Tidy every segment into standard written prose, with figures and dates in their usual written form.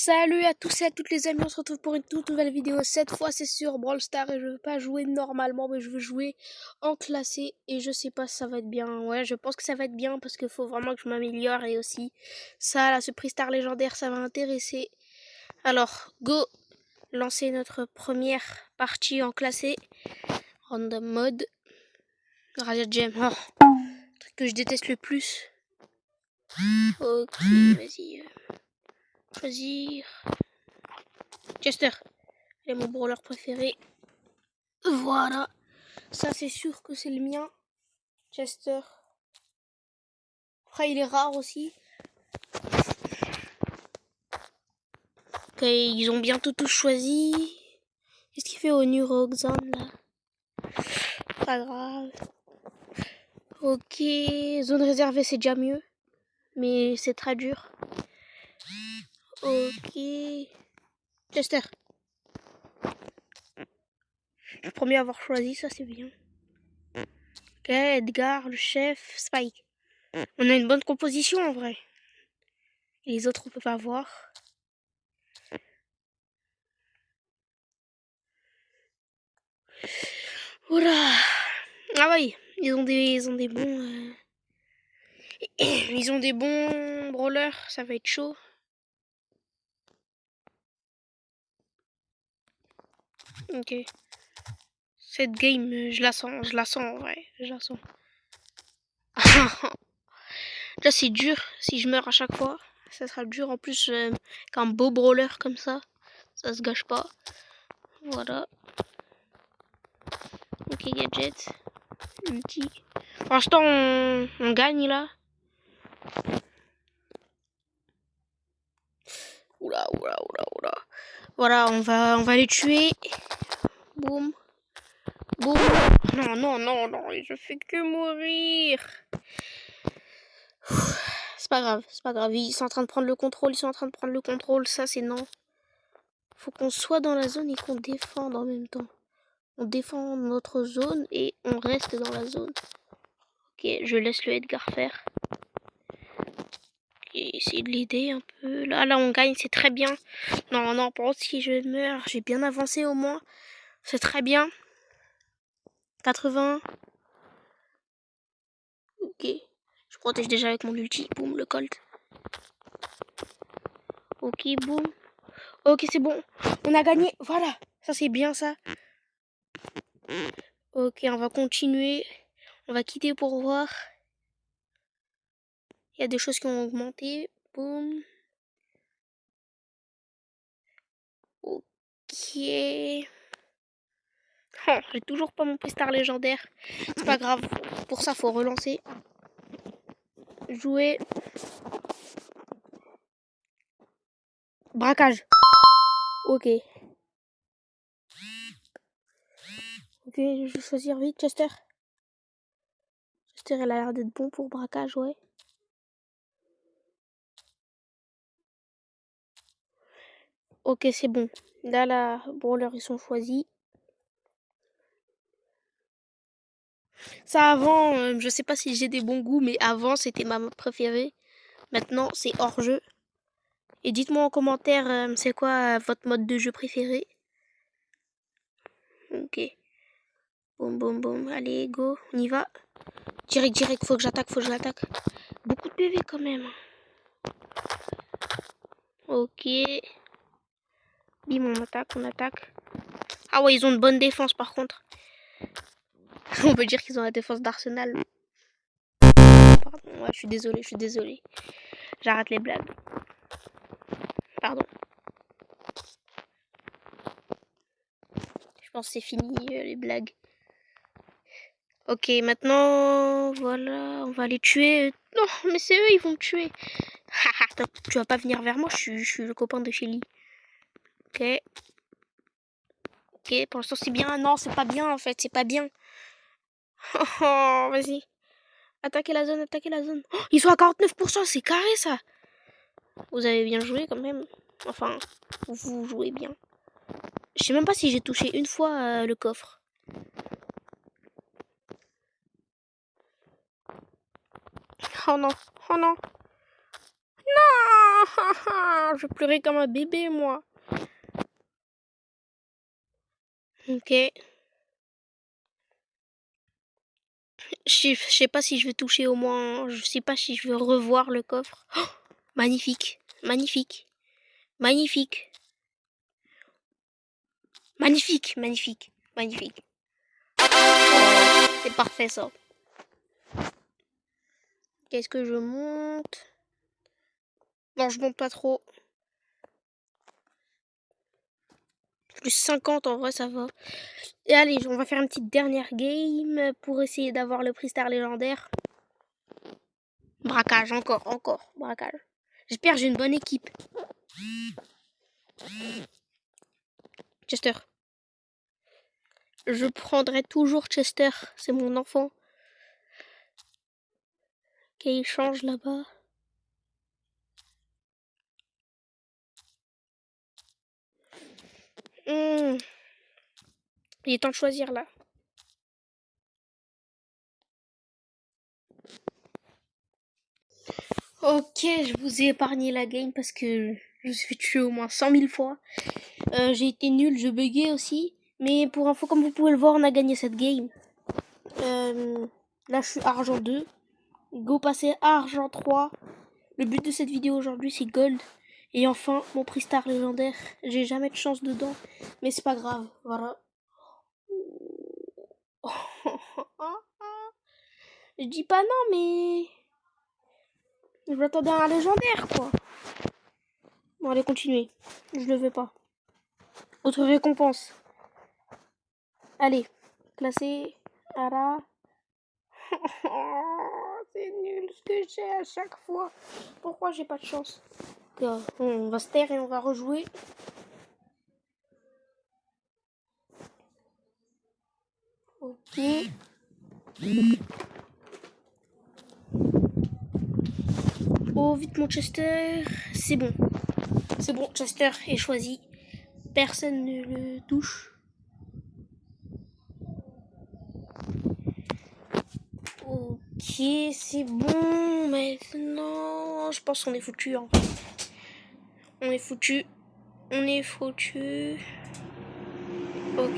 Salut à tous et à toutes les amis, on se retrouve pour une toute nouvelle vidéo. Cette fois c'est sur Brawl Stars et je veux pas jouer normalement mais je veux jouer en classé et je sais pas si ça va être bien. Ouais, je pense que ça va être bien parce qu'il faut vraiment que je m'améliore et aussi ça là, ce prix star légendaire ça va intéresser. Alors go, lancer notre première partie en classé. Random mode. Radiant Gem, truc que je déteste le plus. Ok, vas-y. Choisir. Chester. Il est mon brawler préféré. Voilà. Ça, c'est sûr que c'est le mien. Chester. Après, il est rare aussi. Ok, ils ont bientôt tous choisi. Qu'est-ce qu'il fait au Neuroxon, là? Pas grave. Ok, zone réservée, c'est déjà mieux. Mais c'est très dur. Ok. Chester. Je suis le premier à avoir choisi, ça c'est bien. Ok, Edgar, le chef, Spike. On a une bonne composition en vrai. Et les autres, on peut pas voir. Oula. Ah oui, ils ont des bons... Ils ont des bons brawlers, ça va être chaud. Ok. Cette game, je la sens en vrai, je la sens. Là c'est dur, si je meurs à chaque fois, ça sera dur. En plus, qu'un beau brawler comme ça se gâche pas. Voilà. Ok, gadget. Ulti. Pour l'instant, on gagne là. Oula. Voilà, on va les tuer. Boum. Boum. Non, je fais que mourir. C'est pas grave, ils sont en train de prendre le contrôle, ça c'est non. Faut qu'on soit dans la zone et qu'on défende en même temps. On défend notre zone et on reste dans la zone. Ok, je laisse le Edgar faire. Ok, essayer de l'aider un peu. Là on gagne, c'est très bien. Non, par contre si je meurs, j'ai bien avancé au moins. C'est très bien. 80. Ok, je protège déjà avec mon ulti. Boum, le colt. Ok, boum. Ok, c'est bon. On a gagné. Voilà. Ça, c'est bien, ça. Ok, on va continuer. On va quitter pour voir. Il y a des choses qui ont augmenté. Boum. Ok. Oh, j'ai toujours pas mon star légendaire. C'est pas grave. Pour ça, faut relancer. Jouer. Braquage. Ok. Ok, je vais choisir vite, Chester. Chester, il a l'air d'être bon pour braquage, ouais. Ok, c'est bon. Là, brawler, ils sont choisis. Ça, avant, je sais pas si j'ai des bons goûts, mais avant, c'était ma mode préférée. Maintenant, c'est hors jeu. Et dites-moi en commentaire, c'est quoi votre mode de jeu préféré. Ok. Boum. Allez, go, on y va. Direct, faut que j'attaque. Beaucoup de PV quand même. Ok. Bim, on attaque. Ah ouais, ils ont une bonne défense par contre. On peut dire qu'ils ont la défense d'Arsenal. Pardon, ouais, je suis désolée. J'arrête les blagues. Pardon. Je pense que c'est fini les blagues. Ok, maintenant, voilà, on va les tuer. Non, mais c'est eux, ils vont me tuer. Tu vas pas venir vers moi, je suis le copain de Shelly. Ok. Ok, pour l'instant c'est bien. Non, c'est pas bien en fait, c'est pas bien. Oh, vas-y. Attaquez la zone. Oh, ils sont à 49%, c'est carré ça. Vous avez bien joué quand même. Enfin, vous jouez bien. Je sais même pas si j'ai touché une fois le coffre. Oh non. Non. Je pleurais comme un bébé, moi. Ok. Je sais pas si je vais toucher au moins. Je sais pas si je vais revoir le coffre. Oh, magnifique. Magnifique. Magnifique. Magnifique. Magnifique. Magnifique. C'est parfait ça. Qu'est-ce que je monte? Non, je monte pas trop. Plus 50 en vrai, ça va. Et allez, on va faire une petite dernière game pour essayer d'avoir le prix star légendaire. Braquage, encore, braquage. J'espère que j'ai une bonne équipe. Chester. Je prendrai toujours Chester, c'est mon enfant. Ok, il change là-bas. Il est temps de choisir là. Ok, je vous ai épargné la game parce que je me suis fait tuer au moins 100 000 fois. J'ai été nul, je buguais aussi. Mais pour info, comme vous pouvez le voir, on a gagné cette game. Là, je suis argent 2. Go passer à argent 3. Le but de cette vidéo aujourd'hui, c'est gold. Et enfin, mon prix star légendaire. J'ai jamais de chance dedans. Mais c'est pas grave, voilà. Je dis pas non, mais... je m'attendais à un légendaire, quoi. Bon, allez, continuez. Je le veux pas. Autre récompense. Allez, classé. Ara. C'est nul ce que j'ai à chaque fois. Pourquoi j'ai pas de chance? On va se taire et on va rejouer. Ok. Oh, vite Manchester. C'est bon. C'est bon, Chester est choisi. Personne ne le touche. Ok, c'est bon. Maintenant, je pense qu'on est foutu. Hein. On est foutu. On est foutu. Ok.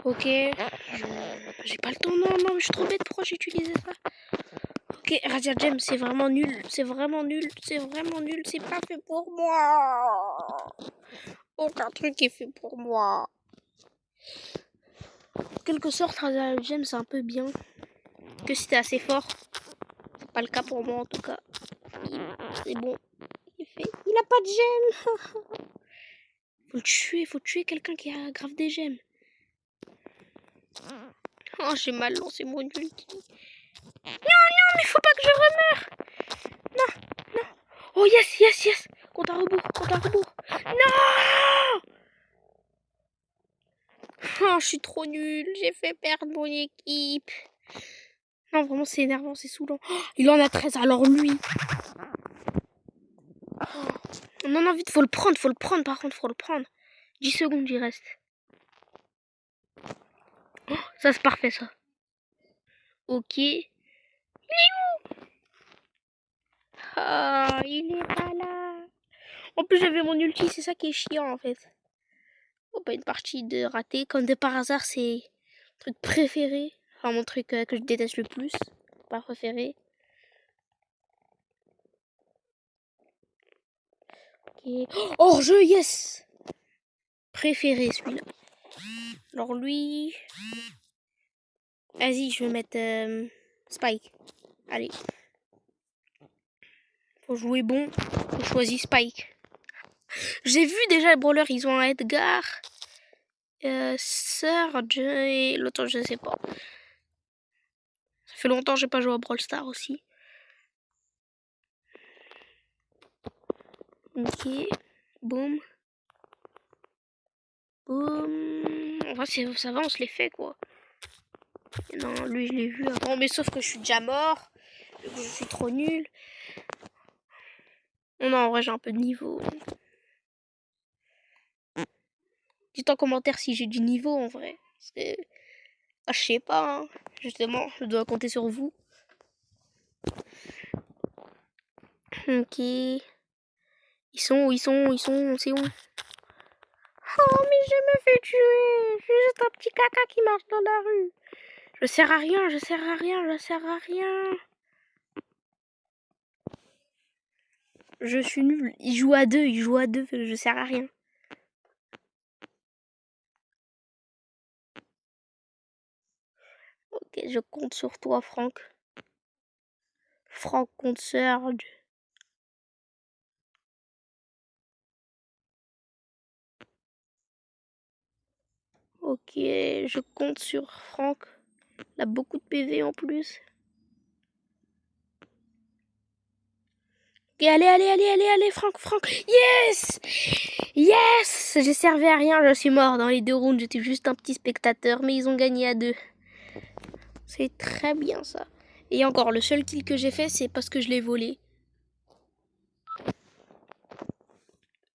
Ok. J'ai pas le temps. Non, je suis trop bête. Pourquoi j'ai utilisé ça? Ok, Radiant Gem, c'est vraiment nul. C'est vraiment nul. C'est vraiment nul. C'est pas fait pour moi. Aucun truc est fait pour moi. En quelque sorte, Radiant Gem, c'est un peu bien. Que si t'es assez fort. C'est pas le cas pour moi en tout cas. C'est bon. Il a pas de gemmes. Faut tuer quelqu'un qui a grave des gemmes. Oh, j'ai mal lancé mon ulti. Non, mais faut pas que je remeure. Non. Oh, yes. Compte à rebours. Non. Oh, je suis trop nulle. J'ai fait perdre mon équipe. Non, vraiment, c'est énervant, c'est saoulant. Oh, il en a 13, alors lui. Oh. Non, vite, faut le prendre, par contre, faut le prendre. 10 secondes, il reste. Oh, ça, c'est parfait, ça. Ok. Il est où? Ah, il est pas là. En plus, j'avais mon ulti, c'est ça qui est chiant, en fait. Oh, pas une partie de raté. Comme de par hasard, c'est mon truc préféré. Enfin, mon truc que je déteste le plus. Pas préféré. Ok. Oh, hors-jeu, yes! Préféré, celui-là. Alors, lui... Vas-y, je vais mettre Spike. Allez. Faut jouer bon. Je choisis Spike. J'ai vu déjà les brawlers, ils ont un Edgar, Surge et l'autre, je sais pas. Ça fait longtemps que j'ai pas joué à Brawl Stars aussi. Ok. Boum. En vrai, ça va, on se les fait quoi. Non, lui, je l'ai vu avant, mais sauf que je suis déjà mort. Je suis trop nulle. Non, en vrai, j'ai un peu de niveau. Dites en commentaire si j'ai du niveau, en vrai. Parce que, je sais pas, hein. Justement, je dois compter sur vous. Ok. Ils sont où? C'est où? Oh, mais je me fais tuer. Je suis juste un petit caca qui marche dans la rue. Je sers à rien, je sers à rien, je sers à rien. Je suis nul. Il joue à deux, je sers à rien. Ok, je compte sur toi, Franck. Franck compte Serge. Ok, je compte sur Franck. Il a beaucoup de PV en plus. Ok, allez, Franck. Yes! Yes! J'ai servi à rien, je suis mort dans les 2 rounds. J'étais juste un petit spectateur, mais ils ont gagné à 2. C'est très bien ça. Et encore, le seul kill que j'ai fait, c'est parce que je l'ai volé.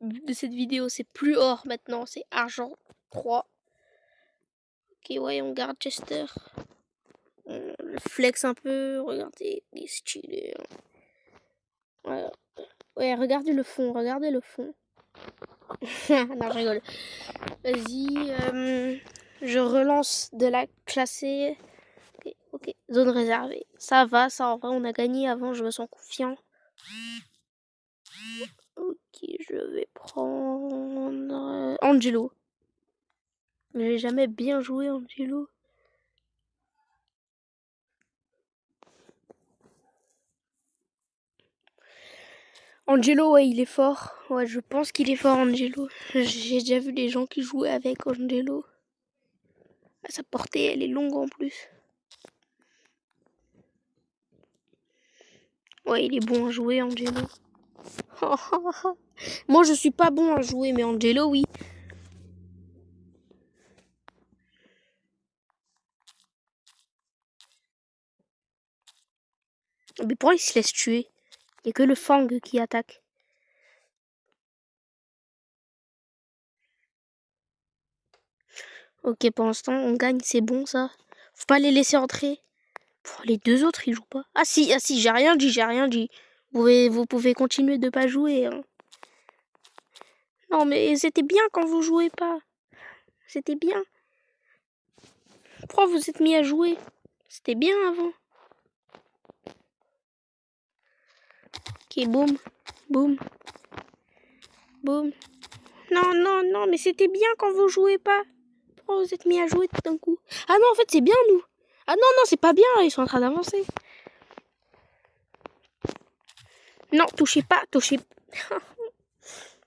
Le but de cette vidéo, c'est plus or maintenant, c'est argent 3. Ok, ouais, on garde Chester. On le flex un peu, regardez, il est stylé. Ouais, ouais, regardez le fond. Non, je rigole. Vas-y, je relance de la classée. Ok, zone réservée. Ça va, ça en vrai, on a gagné avant, je me sens confiant. Ok, je vais prendre Angelo. J'ai jamais bien joué Angelo. Angelo, ouais, il est fort. Ouais, je pense qu'il est fort, Angelo. J'ai déjà vu des gens qui jouaient avec Angelo. Sa portée, elle est longue en plus. Ouais, il est bon à jouer, Angelo. Moi, je suis pas bon à jouer, mais Angelo, oui. Mais pourquoi il se laisse tuer? Il n'y a que le Fang qui attaque. Ok, pour l'instant, on gagne, c'est bon ça. Faut pas les laisser entrer. Les 2 autres, ils jouent pas. Ah si, j'ai rien dit. Vous pouvez continuer de pas jouer. Hein. Non, mais c'était bien quand vous jouez pas. C'était bien. Pourquoi vous êtes mis à jouer? C'était bien avant. Ok, boum. Non, mais c'était bien quand vous jouez pas. Pourquoi vous êtes mis à jouer tout d'un coup? Ah non, en fait, c'est bien, nous. Ah non, c'est pas bien, ils sont en train d'avancer. Non, touchez pas.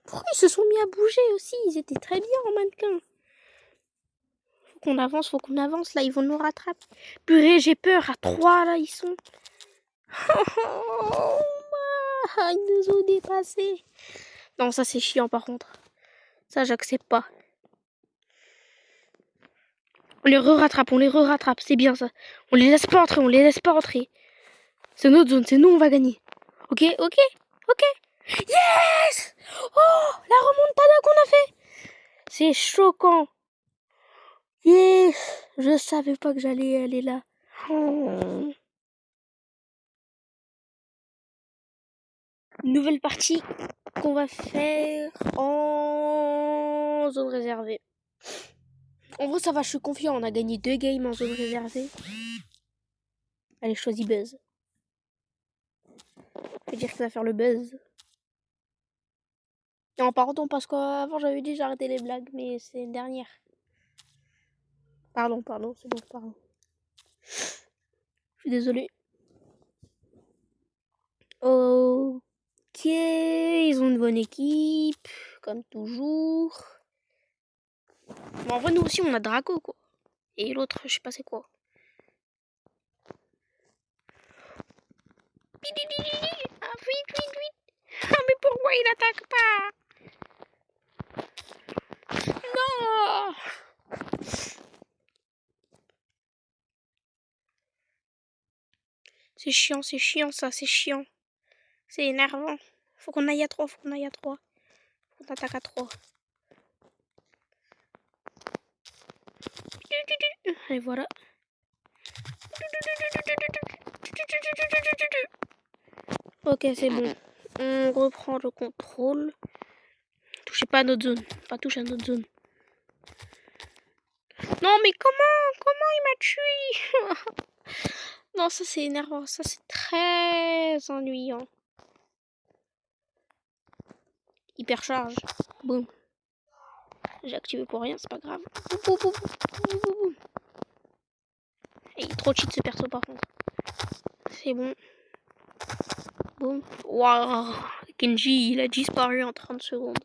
Pourquoi ils se sont mis à bouger aussi? Ils étaient très bien en mannequin. Faut qu'on avance, là, ils vont nous rattraper. Purée, j'ai peur, à 3, là, ils sont... Ils nous ont dépassés. Non, ça, c'est chiant, par contre. Ça, j'accepte pas. On les re-rattrape, c'est bien, ça. On les laisse pas entrer. C'est notre zone, c'est nous, on va gagner. Ok. Yes! Oh, la remontada qu'on a fait. C'est choquant. Yes! Je savais pas que j'allais aller là. Oh. Nouvelle partie qu'on va faire en zone réservée. En vrai, ça va, je suis confiant. On a gagné 2 games en zone réservée. Allez, choisis Buzz. Je veux dire qu'il va faire le buzz. Non, pardon, parce qu'avant j'avais dit j'arrêtais les blagues, mais c'est une dernière. Pardon, c'est bon, pardon. Je suis désolée. Ok, ils ont une bonne équipe, comme toujours. Mais en vrai, nous aussi, on a Draco, quoi. Et l'autre, je sais pas c'est quoi. Ah, vite. Ah, mais pourquoi il attaque pas? Non! C'est chiant, ça, c'est chiant. C'est énervant. Faut qu'on aille à 3, faut qu'on aille à 3. Faut qu'on attaque à 3. Et voilà. Ok, c'est bon. On reprend le contrôle. Touchez pas à notre zone. Pas toucher à notre zone. Non, mais comment il m'a tué? Non, ça c'est énervant. Ça c'est très ennuyant. Hypercharge. Boum. J'ai activé pour rien, c'est pas grave. Boum, boum, boum, boum, boum. Et il est trop cheat ce perso par contre. C'est bon. Boum. Waouh. Kenji, il a disparu en 30 secondes.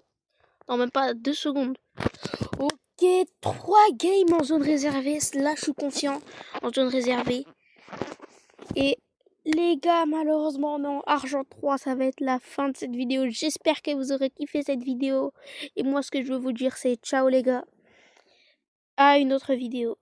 Non, même pas 2 secondes. Ok, 3 games en zone réservée. Là, je suis confiant en zone réservée. Et les gars, malheureusement, non. Argent 3, ça va être la fin de cette vidéo. J'espère que vous aurez kiffé cette vidéo. Et moi, ce que je veux vous dire, c'est ciao les gars. À une autre vidéo.